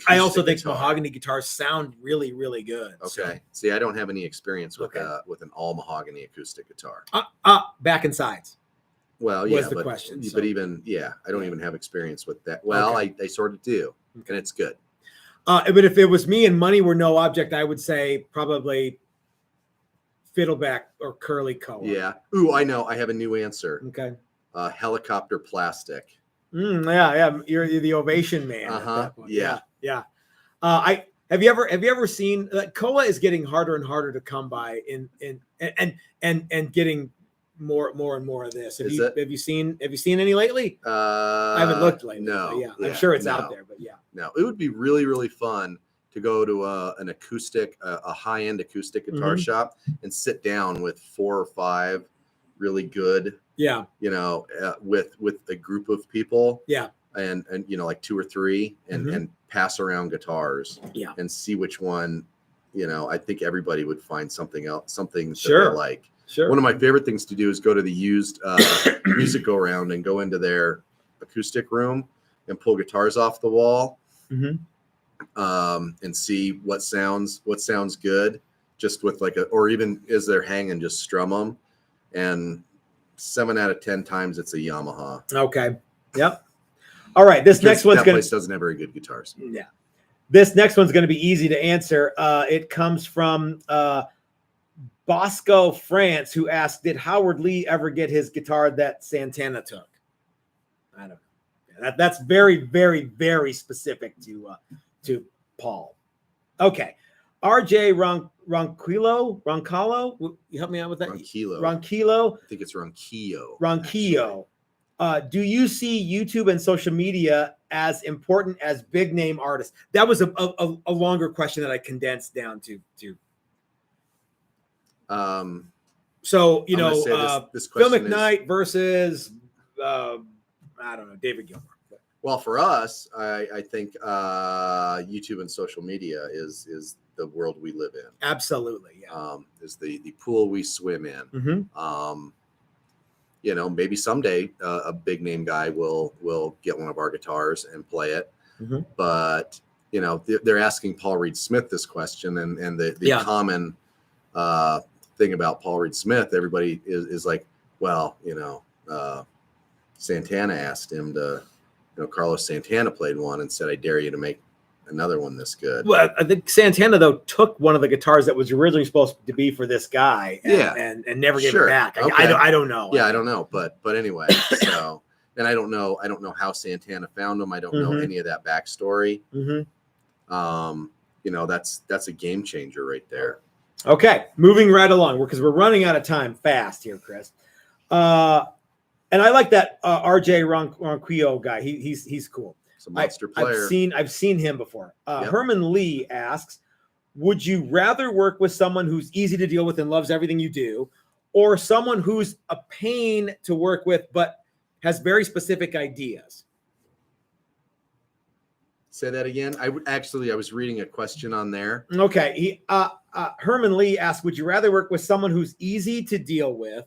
I also think mahogany guitars sound really, really good. Okay. So. See, I don't have any experience with an all mahogany acoustic guitar. Back and sides. Well, yeah, was the question. But even I don't even have experience with that. Well, I sort of do, and it's good. But if it was me and money were no object, I would say probably fiddleback or curly color. Yeah. Ooh, I know. I have a new answer. Okay. Helicopter plastic. Yeah. You're the Ovation man. Yeah. Have you ever seen Koa is getting harder and harder to come by and getting more and more of this. Have you seen any lately? I haven't looked lately. No. I'm sure it's out there, but yeah. No, it would be really, really fun to go to an acoustic, a high-end acoustic guitar shop and sit down with 4 or 5 really good, with a group of people. Yeah. And like 2 or 3 and pass around guitars and see which one, I think everybody would find something that they like. Sure. One of my favorite things to do is go to the used music go around and go into their acoustic room and pull guitars off the wall. And see what sounds good, just with or even as they're hanging, just strum them, and 7 out of 10 times it's a Yamaha. Okay. Yep. All right. This next one's place doesn't have very good guitars. Yeah. This next one's going to be easy to answer. It comes from Bosco, France, who asked, "Did Howard Lee ever get his guitar that Santana took?" I don't know. That's very, very, very specific to Paul. Okay. RJ Roncallo, you help me out with that? Ronquillo. I think it's Ronquillo. Ronquillo. Do you see YouTube and social media as important as big name artists? That was a longer question that I condensed down to. So this Phil McKnight versus I don't know, David Gilmour. Well, for us, I think YouTube and social media is the world we live in. Absolutely, yeah. Is the pool we swim in. Maybe someday a big name guy will get one of our guitars and play it. But they're asking Paul Reed Smith this question, and the common thing about Paul Reed Smith, everybody is like, well, Santana asked him to. Carlos Santana played one and said, "I dare you to make another one this good." Well, I think Santana though took one of the guitars that was originally supposed to be for this guy, and never gave it back. Okay. I don't know. Yeah, I don't know, but anyway, so and I don't know how Santana found him. I don't know any of that backstory. that's a game changer right there. Okay, moving right along because we're running out of time fast here, Chris. And I like that RJ Ronquillo guy. He's cool. It's a monster player. I've seen him before. Herman Lee asks, would you rather work with someone who's easy to deal with and loves everything you do, or someone who's a pain to work with but has very specific ideas? Say that again. I was reading a question on there. Okay. Herman Lee asked, would you rather work with someone who's easy to deal with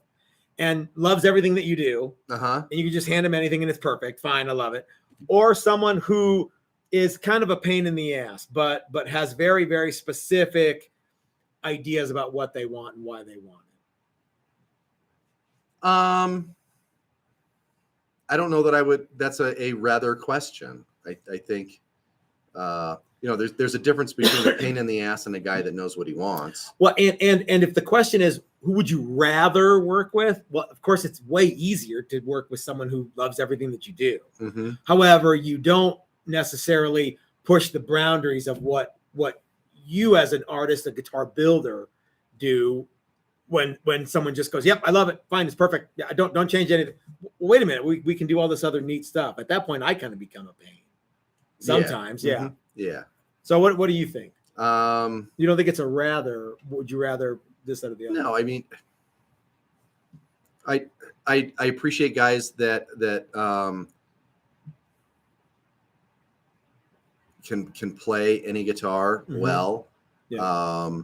and loves everything that you do, and you can just hand them anything and it's perfect, fine, I love it, or someone who is kind of a pain in the ass but has very, very specific ideas about what they want and why they want it? I don't know that I would. That's a rather question. I think there's a difference between a pain in the ass and a guy that knows what he wants. Well, and if the question is, who would you rather work with? Well, of course, it's way easier to work with someone who loves everything that you do. Mm-hmm. However, you don't necessarily push the boundaries of what you as an artist, a guitar builder, do when someone just goes, yep, I love it, fine, it's perfect. Yeah, don't change anything. Well, wait a minute, we can do all this other neat stuff. At that point, I kind of become a pain. Sometimes, yeah. Mm-hmm. Yeah. So what do you think? You don't think it's a rather? Would you rather this out of the other? No, I mean, I appreciate guys that can play any guitar well. Yeah.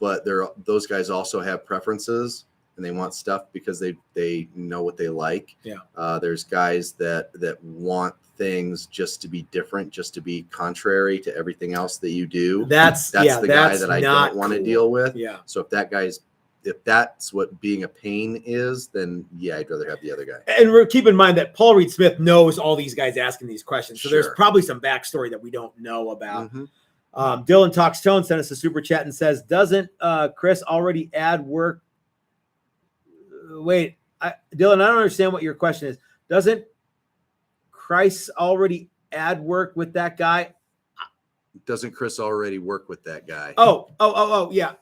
But those guys also have preferences and they want stuff because they know what they like. Yeah. There's guys that want things just to be different, just to be contrary to everything else that you do. That's the guy that I don't want to deal with. Yeah. So if that's what being a pain is, then yeah, I'd rather have the other guy. And keep in mind that Paul Reed Smith knows all these guys asking these questions. So Sure. there's probably some backstory that we don't know about. Mm-hmm. Dylan Talks Tone sent us a super chat and says, doesn't Chris already add work? Wait, Dylan, I don't understand what your question is. Doesn't Chris already add work with that guy? Doesn't Chris already work with that guy? Oh, yeah.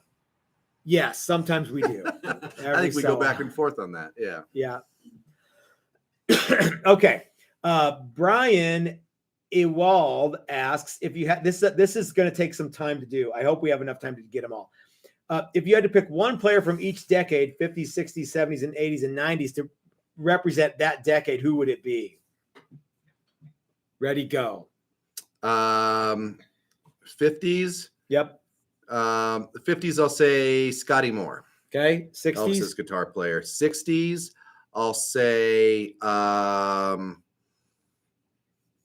Yes, sometimes we do. I think we go back and forth on that. Yeah. Yeah. Okay. Brian Ewald asks if you had this is going to take some time to do. I hope we have enough time to get them all. If you had to pick one player from each decade, 50s, 60s, 70s, and 80s and 90s to represent that decade, who would it be? Ready, go. 50s. Yep. The 50s, I'll say Scotty Moore. Okay. 60s. Elvis's guitar player. 60s, I'll say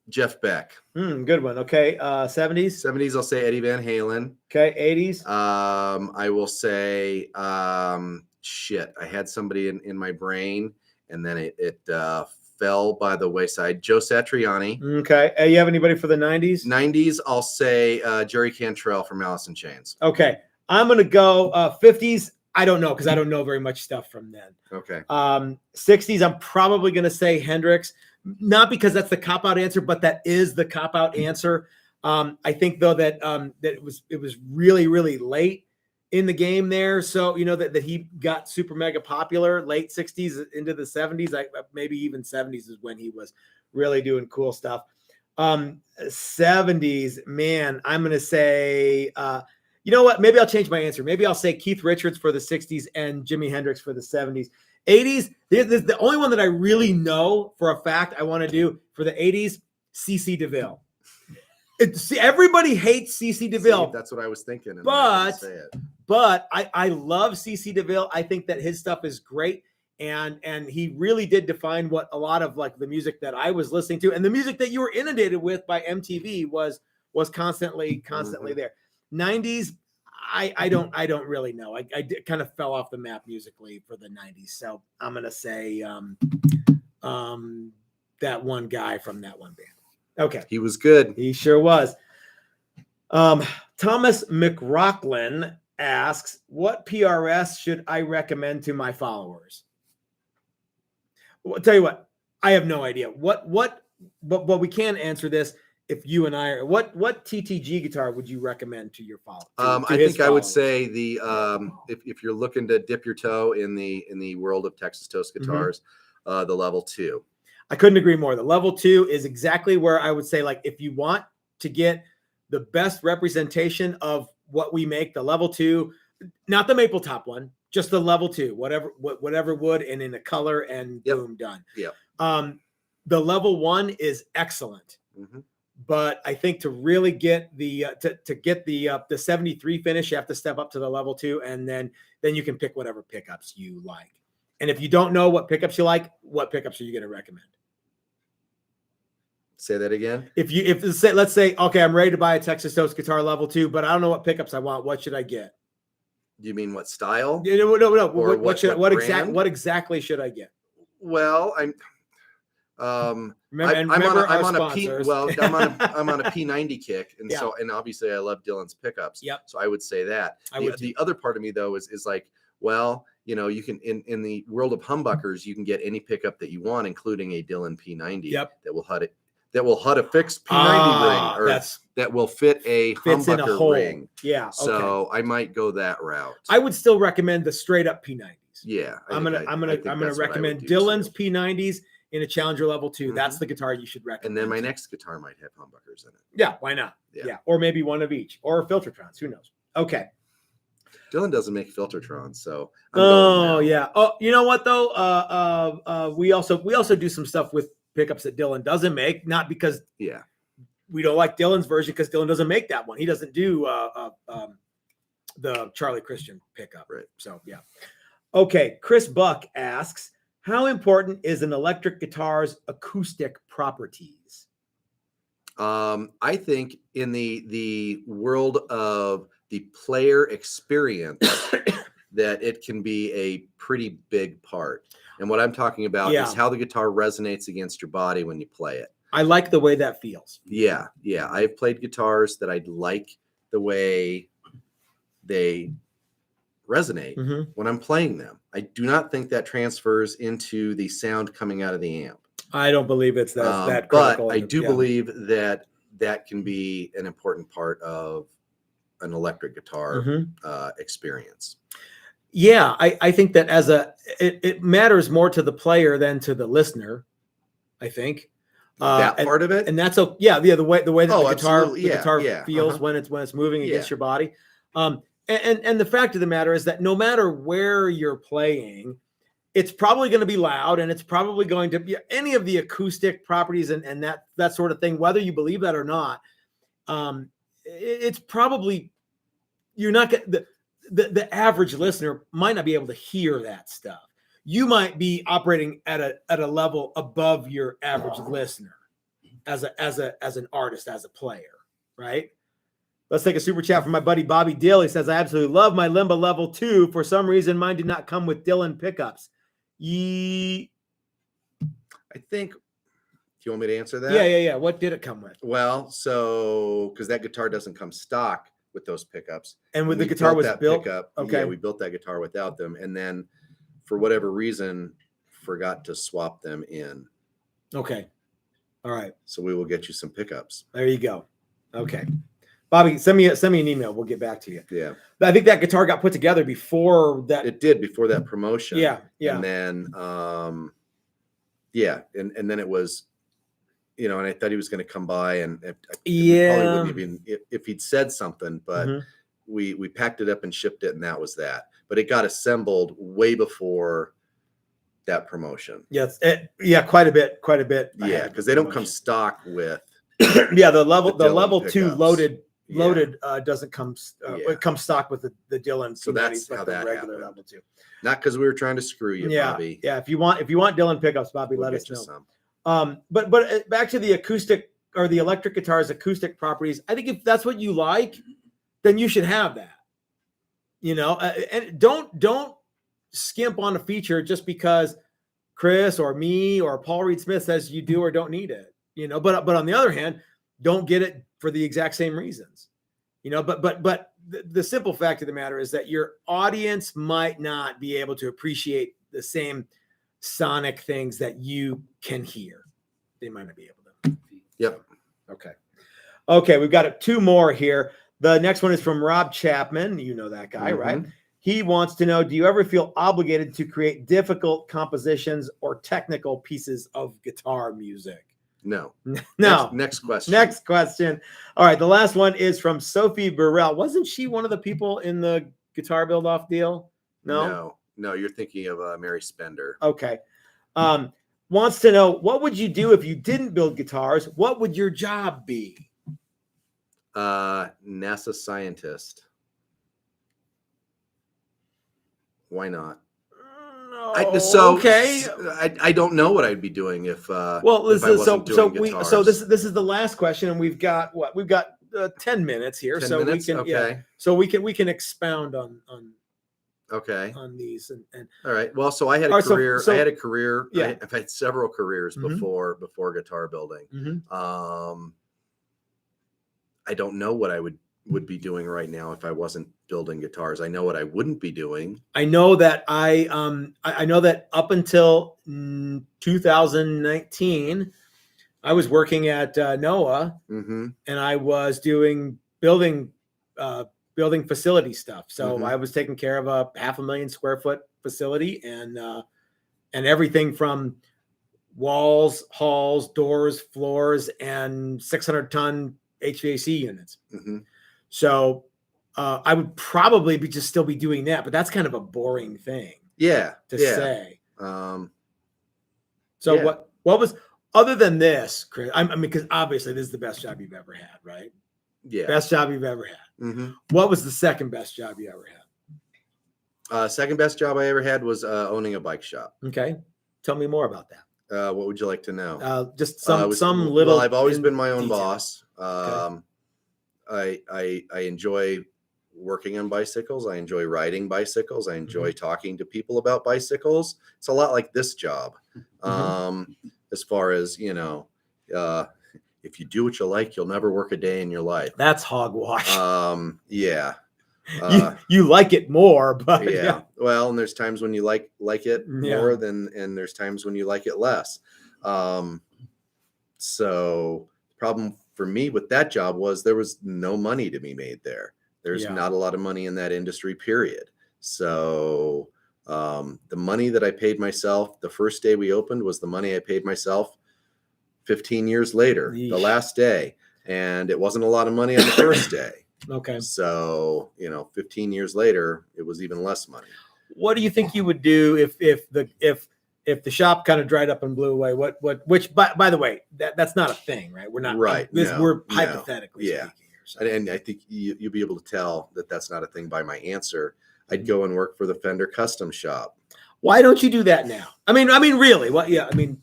Jeff Beck. Good one. Okay. 70s. 70s, I'll say Eddie Van Halen. Okay. 80s. I will say shit. I had somebody in my brain, and then it fell by the wayside. Joe Satriani. Okay. You have anybody for the 90s? 90s, I'll say Jerry Cantrell from Alice in Chains. Okay. I'm going to go 50s. I don't know because I don't know very much stuff from then. Okay. 60s, I'm probably going to say Hendrix. Not because that's the cop-out answer, but that is the cop-out answer. I think, though, that it was really, really late in the game there. So, that he got super mega popular, late 60s into the 70s. Maybe even 70s is when he was really doing cool stuff. 70s, man, I'm going to say, you know what? Maybe I'll change my answer. Maybe I'll say Keith Richards for the 60s and Jimi Hendrix for the 70s. 80s, the only one that I really know for a fact I want to do for the 80s, CC DeVille. Everybody hates CC DeVille. That's what I was thinking. But I love CC DeVille. I think that his stuff is great. And he really did define what a lot of like the music that I was listening to and the music that you were inundated with by MTV was constantly there. 90s, I don't really know. I kind of fell off the map musically for the 90s. So I'm going to say that one guy from that one band. Okay. He was good. He sure was. Thomas McRocklin asks, what PRS should I recommend to my followers? Well, I'll tell you what, I have no idea. But we can answer this. if you and I are, what TTG guitar would you recommend to your follower? I think I would say the if you're looking to dip your toe in the world of Texas Toast guitars, the level 2. I couldn't agree more. The level 2 is exactly where I would say, like, if you want to get the best representation of what we make, the level 2, not the maple top one, just the level 2, whatever wood and in a color, and boom, done. Yeah. The level 1 is excellent. But I think to really get the to get the 73 finish, you have to step up to the level 2, and then you can pick whatever pickups you like. And if you don't know what pickups you like, what pickups are you going to recommend? Say that again. Let's say, okay, I'm ready to buy a Texas Toast guitar level 2, but I don't know what pickups I want. What should I get? You mean what style? No. Or What exactly should I get? Well, I'm on a P90 kick, and and obviously I love Dylan's pickups. Yep. So I would say that. The other part of me though is like, well, you know, you can in the world of humbuckers, you can get any pickup that you want, including a Dylan P90 that will HUD a fixed P90 ring, or that will fit a humbucker ring. Yeah. So I might go that route. I would still recommend the straight up P90s. Yeah. I'm gonna recommend Dylan's P90s in a Challenger level 2. That's the guitar you should recommend. And then my next guitar might have humbuckers in it. Yeah, why not? Yeah. Or maybe one of each, or Filtertrons. Who knows? Okay. Dylan doesn't make Filtertrons, so yeah. Oh, you know what though? We also do some stuff with pickups that Dylan doesn't make, not because we don't like Dylan's version, because Dylan doesn't make that one. He doesn't do the Charlie Christian pickup. Right. So yeah. Okay. Chris Buck asks, how important is an electric guitar's acoustic properties? I think in the world of the player experience, that it can be a pretty big part. And what I'm talking about is how the guitar resonates against your body when you play it. I like the way that feels. Yeah. I've played guitars that I like the way they resonate when I'm playing them. I do not think that transfers into the sound coming out of the amp. I don't believe it's that critical. But I do believe that can be an important part of an electric guitar experience. Yeah, I think that it matters more to the player than to the listener, I think. That part of it? And that's the way that the guitar feels when it's moving against your body. And the fact of the matter is that no matter where you're playing, it's probably going to be loud, and it's probably going to be any of the acoustic properties and that sort of thing, whether you believe that or not. It's probably, you're not going the average listener might not be able to hear that stuff. You might be operating at a level above your average listener as an artist, as a player, right? Let's take a super chat from my buddy Bobby Dill. He says, I absolutely love my Limba level 2. For some reason, mine did not come with Dylan pickups. I think, do you want me to answer that? Yeah. What did it come with? Well, so because that guitar doesn't come stock with those pickups, and when the guitar was built, we built that guitar without them, and then for whatever reason forgot to swap them in. Okay, all right. So we will get you some pickups. There you go. Okay, Bobby, send me an email. We'll get back to you. Yeah, I think that guitar got put together before that. It did, before that promotion. Yeah. And then, and then it was, and I thought he was going to come by, and probably wouldn't even if he'd said something, but we packed it up and shipped it, and that was that. But it got assembled way before that promotion. Yes, quite a bit. Yeah, because they don't come stock with. The level 2 loaded doesn't come. It comes stock with the Dylan. So that's how that regular happened. level 2. Not because we were trying to screw you, Bobby. Yeah. If you want Dylan pickups, Bobby, let us know. Some. But back to the acoustic or the electric guitar's acoustic properties. I think if that's what you like, then you should have that. And don't skimp on a feature just because Chris or me or Paul Reed Smith says you do or don't need it. But on the other hand, don't get it for the exact same reasons. But the simple fact of the matter is that your audience might not be able to appreciate the same sonic things that you can hear. They might not be able to. Yep. Okay. Okay, we've got 2 more here. The next one is from Rob Chapman. You know that guy, right? He wants to know, do you ever feel obligated to create difficult compositions or technical pieces of guitar music? No. No. Next question. Next question. All right, the last one is from Sophie Burrell. Wasn't she one of the people in the Guitar Build-Off deal? No? No, you're thinking of Mary Spender. Okay. Wants to know, what would you do if you didn't build guitars? What would your job be? NASA scientist. Why not? Okay. I don't know what I'd be doing if I wasn't doing guitars. This is the last question, and we've got 10 minutes here, 10 so minutes? we can okay. So we can expound on okay on these and all right. Well, so I had a career. I had a career. Yeah. I've had several careers Mhm. before guitar building. Mhm. I don't know what I would be doing right now if I wasn't building guitars. I know what I wouldn't be doing. I know that I know that up until 2019, I was working at NOAA, and I was doing building facility stuff. So I was taking care of a 500,000 square foot facility, and everything from walls, halls, doors, floors, and 600-ton HVAC units. So I would probably still be doing that, but that's kind of a boring thing. To say. So what was, other than this, Chris? I mean, because obviously this is the best job you've ever had, right? Yeah. Best job you've ever had. What was the second best job you ever had? Second best job I ever had was owning a bike shop. Okay. Tell me more about that. What would you like to know? Just some little. Well, I've always been my own detail. boss. I enjoy working on bicycles. I enjoy riding bicycles. I enjoy talking to people about bicycles. It's a lot like this job. As far as, if you do what you like, you'll never work a day in your life. That's hogwash. Yeah. You like it more, but yeah. Well, and there's times when you like it more and there's times when you like it less. So the problem for me with that job was there was no money to be made there. There's not a lot of money in that industry, period. So the money that I paid myself the first day we opened was the money I paid myself 15 years later, the last day. And it wasn't a lot of money on the first day. Okay. So, 15 years later, it was even less money. What do you think you would do if the shop kind of dried up and blew away? Which by the way, that's not a thing, right? We're not right. We're hypothetically speaking here. So. And I think you'll be able to tell that that's not a thing by my answer. I'd go and work for the Fender custom shop. Why don't you do that now? I mean, really? What? Yeah. I mean,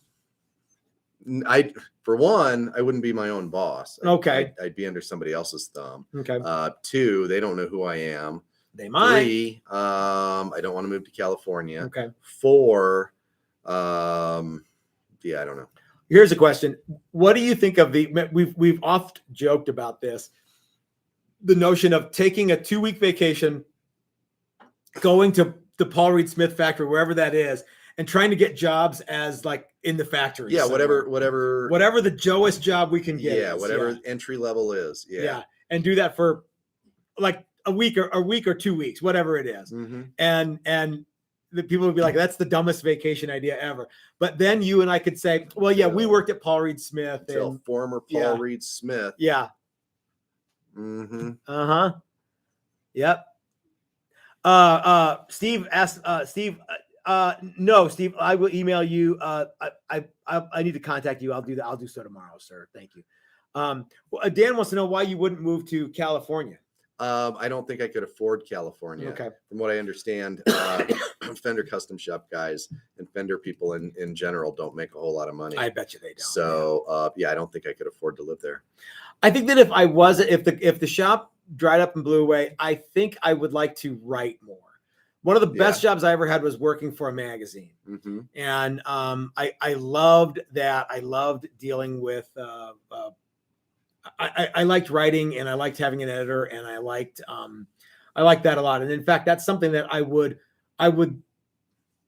for one, I wouldn't be my own boss. Okay. I'd be under somebody else's thumb. Okay. 2, they don't know who I am. They might. 3, I don't want to move to California. Okay. 4, I don't know. Here's a question. What do you think of we've oft joked about this, the notion of taking a 2-week vacation, going to the Paul Reed Smith factory, wherever that is, and trying to get jobs as like in the factory. Yeah, somewhere. whatever the Joest job we can get. Yeah, whatever entry level is. Yeah. And do that for like a week or 2 weeks, whatever it is. And the people would be like, that's the dumbest vacation idea ever. But then you and I could say, well, we worked at Paul Reed Smith. Former Paul Reed Smith. Yeah. Yep. Steve asked, no, Steve, I will email you. I need to contact you. I'll do that. I'll do so tomorrow, sir. Thank you. Dan wants to know why you wouldn't move to California. I don't think I could afford California. Okay. From what I understand, Fender custom shop guys and Fender people in general don't make a whole lot of money. I bet you they don't. So I don't think I could afford to live there. I think that if the shop dried up and blew away, I think I would like to write more. One of the best jobs I ever had was working for a magazine. And I loved that. I loved dealing with, I liked writing, and I liked having an editor, and I liked that a lot. And in fact, that's something that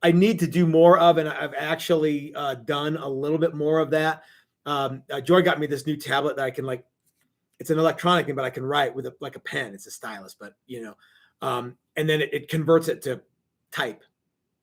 I need to do more of. And I've actually done a little bit more of that. Joy got me this new tablet that I can it's an electronic thing, but I can write with like a pen. It's a stylus, but and then it converts it to type,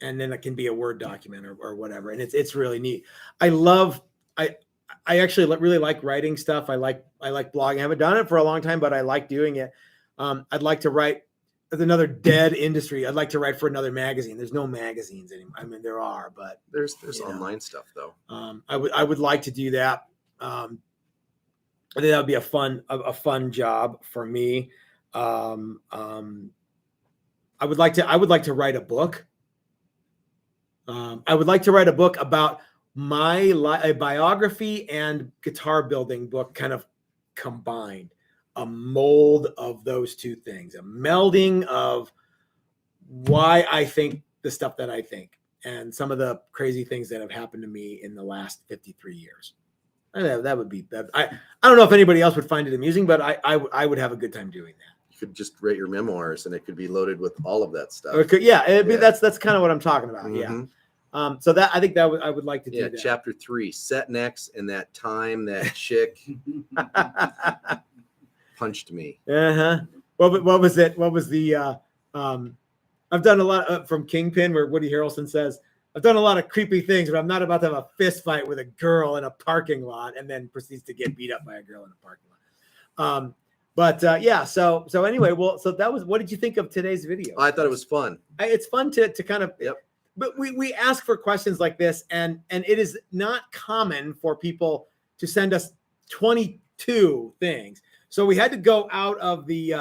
and then it can be a Word document or whatever. And it's really neat. I actually really like writing stuff. I like blogging. I haven't done it for a long time, but I like doing it. I'd like to write another dead industry. I'd like to write for another magazine. There's no magazines anymore. I mean, there are, but there's online stuff though. I would like to do that. I think that would be a fun job for me. I would like to write a book. I would like to write a book about a biography and guitar building book kind of combined, a mold of those two things, a melding of why I think the stuff that I think and some of the crazy things that have happened to me in the last 53 years. That would be that. I don't know if anybody else would find it amusing, but I would have a good time doing that. You could just write your memoirs and it could be loaded with all of that stuff. That's kind of what I'm talking about. Mm-hmm. Yeah. So that I think that I would like to do that. Chapter 3, set next, and that time that chick punched me. What was it? What was the? I've done a lot from Kingpin, where Woody Harrelson says, "I've done a lot of creepy things, but I'm not about to have a fist fight with a girl in a parking lot," and then proceeds to get beat up by a girl in a parking lot. So anyway, so that was. What did you think of today's video? I thought it was fun. It's fun to kind of. Yep. But we ask for questions like this, and it is not common for people to send us 22 things. So we had to go out of the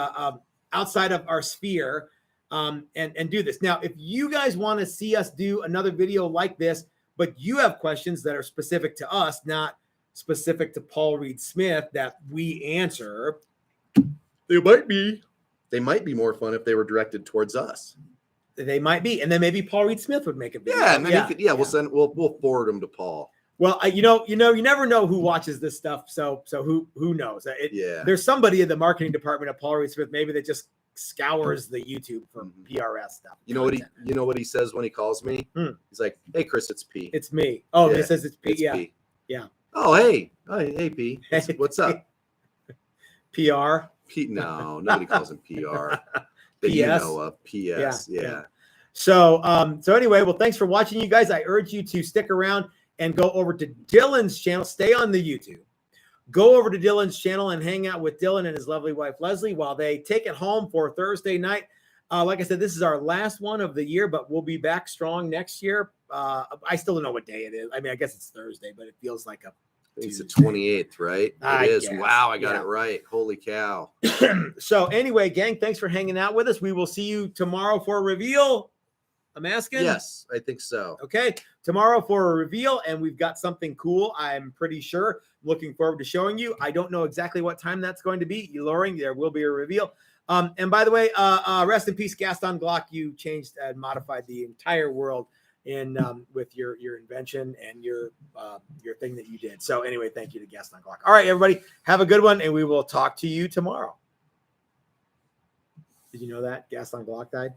outside of our sphere and do this. Now, if you guys want to see us do another video like this, but you have questions that are specific to us, not specific to Paul Reed Smith that we answer, they might be more fun if they were directed towards us. They might be, and then maybe Paul Reed Smith would make a video. Yeah, and then we'll forward them to Paul. Well, you never know who watches this stuff. So who knows? There's somebody in the marketing department of Paul Reed Smith maybe that just scours the YouTube for PRS stuff. You know what he says when he calls me? He's like, "Hey, Chris, it's P." It's me. Oh, he says it's P. P. Yeah. Oh, hey, P. What's up? PR. P. No, nobody calls him PR. That PS. You know of. PS. Yeah. So anyway, well, thanks for watching, you guys. I urge you to stick around and go over to Dylan's channel. Stay on the YouTube. Go over to Dylan's channel and hang out with Dylan and his lovely wife, Leslie, while they take it home for Thursday night. Like I said, this is our last one of the year, but we'll be back strong next year. I still don't know what day it is. I mean, I guess it's Thursday, but it feels like it's the 28th, right? It is. Guess. Wow, I got it right. Holy cow. So anyway, gang, thanks for hanging out with us. We will see you tomorrow for a reveal. I'm asking? Yes, I think so. Okay, tomorrow for a reveal, and we've got something cool, I'm pretty sure. Looking forward to showing you. I don't know exactly what time that's going to be. Loring, there will be a reveal. And by the way, rest in peace, Gaston Glock. You changed and modified the entire world in with your invention and your thing that you did. So anyway, thank you to Gaston Glock. All right, everybody, have a good one, and we will talk to you tomorrow. Did you know that Gaston Glock died?